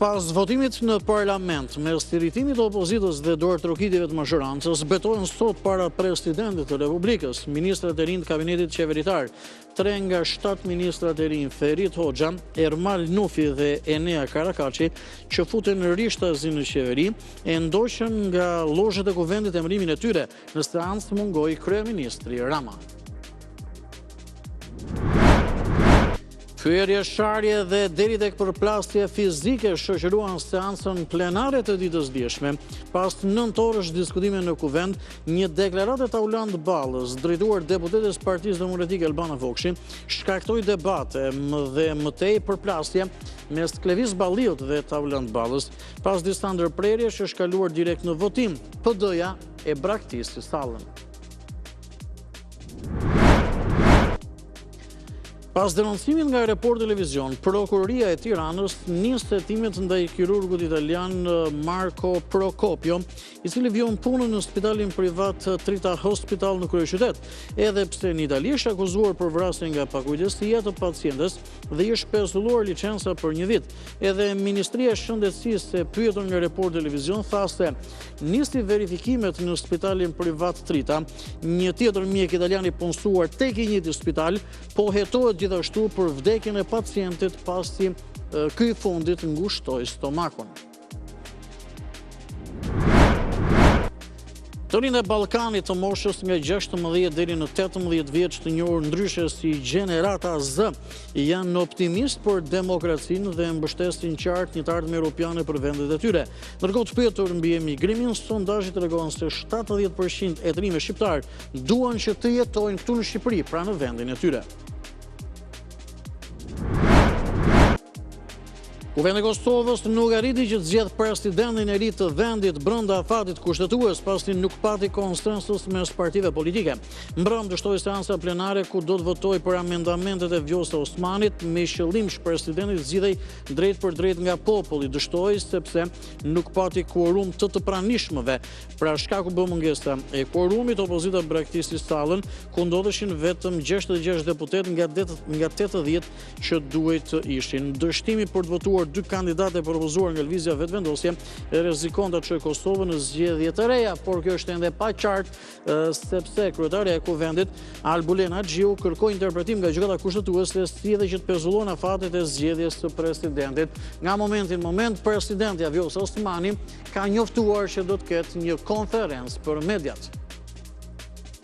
Pas votimit në parlament, mes irritimit të opozitës dhe dorëtrokitjeve të majorancës, betohen sot para presidentit të Republikës, ministrat e rinj të kabinetit qeveritar. 3 nga 7 ministrat e rinj, Ferit Hoxha, Ermal Nufi dhe Enea Karakaçi, që futen rishtazi në qeveri, e ndoqën nga lozhet e kuvendit emërimin e tyre, në seancë mungoi kryeministri Rama. Fyerje, sharje dhe deri tek përplasje fizike shoqëruan seancën plenare të ditës djeshme. Pas 9 orësh diskutime në kuvend, një deklaratë e Tauland Ballës, drejtuar deputetes Partisë Demokratike Albana Vokshi, shkaktoi debate dhe më tej përplasje mes Klevis Balliut dhe Tauland Ballës. Pas disa ndërprerjesh është kaluar direkt në votim. PD-ja e braktisi sallën. Pas denoncimin nga Report Televizion, Prokuroria e Tiranës nis hetimet ndaj kirurgut italian Marco Procopio, i cili vjon punën në spitalin privat Trita Hospital në kryeqytet, edhe pse në Itali është akuzuar për vrasje nga pakujdesia të pacientes dhe i është pezulluar licenca për 1 vit. Edhe Ministria e Shëndetësisë, e pyetur nga Report Televizion, tha se nisi verifikimet në spitalin privat Trita. Një tjetër mjek italian i punësuar tek i njëjti spital po hetohet gjithashtu për vdekjen e pacientit pasi ky i fundit ngushtoi stomakun. Të rinjtë e Ballkanit të moshës nga 16 deri në 18 vjeç, të njohur ndryshe si Gjenerata Z, janë optimist për demokracinë dhe mbështesin qartë një të ardhme europiane për vendet e tyre. Ndërkohë të pyetur mbi emigrimin, sondazhi tregon se 70% e të rinjve shqiptar duan që të jetojnë këtu në Shqipëri, pra në vendin e tyre. Kuvendi i Kosovës nuk arriti që të zgjedh presidentin e ri të vendit brenda afatit kushtetues, pasi nuk pati konsensus mes partive politike. Mbrëm dështoi seanca plenare ku do të votoj për amendamentet e Vjosa Osmanit, me qëllim që presidenti zgjidhej drejt për drejt nga populli, dështoi sepse nuk pati quorum të pranishmëve. Pra shkaku bë mungesa e quorumit, opozita braktisi sallën, ku ndodheshin vetëm 66 deputet nga 80 që duhet të ishin. Dështimi për të votuar 2 kandidate propozuar nga lëvizja vetëvendosje rrezikon ta çojë Kosovën në zgjedhje të reja, por kjo është ende pa qartë sepse kryetaria e kuvendit Albulen Haxhiu kërkoi interpretim nga gjykata kushtetuese, si edhe që të pezullohen afatet e zgjedhjes së presidentit. Nga momenti në moment, presidenti Vjosa Osmani ka njoftuar që do të ketë një konferencë për mediat.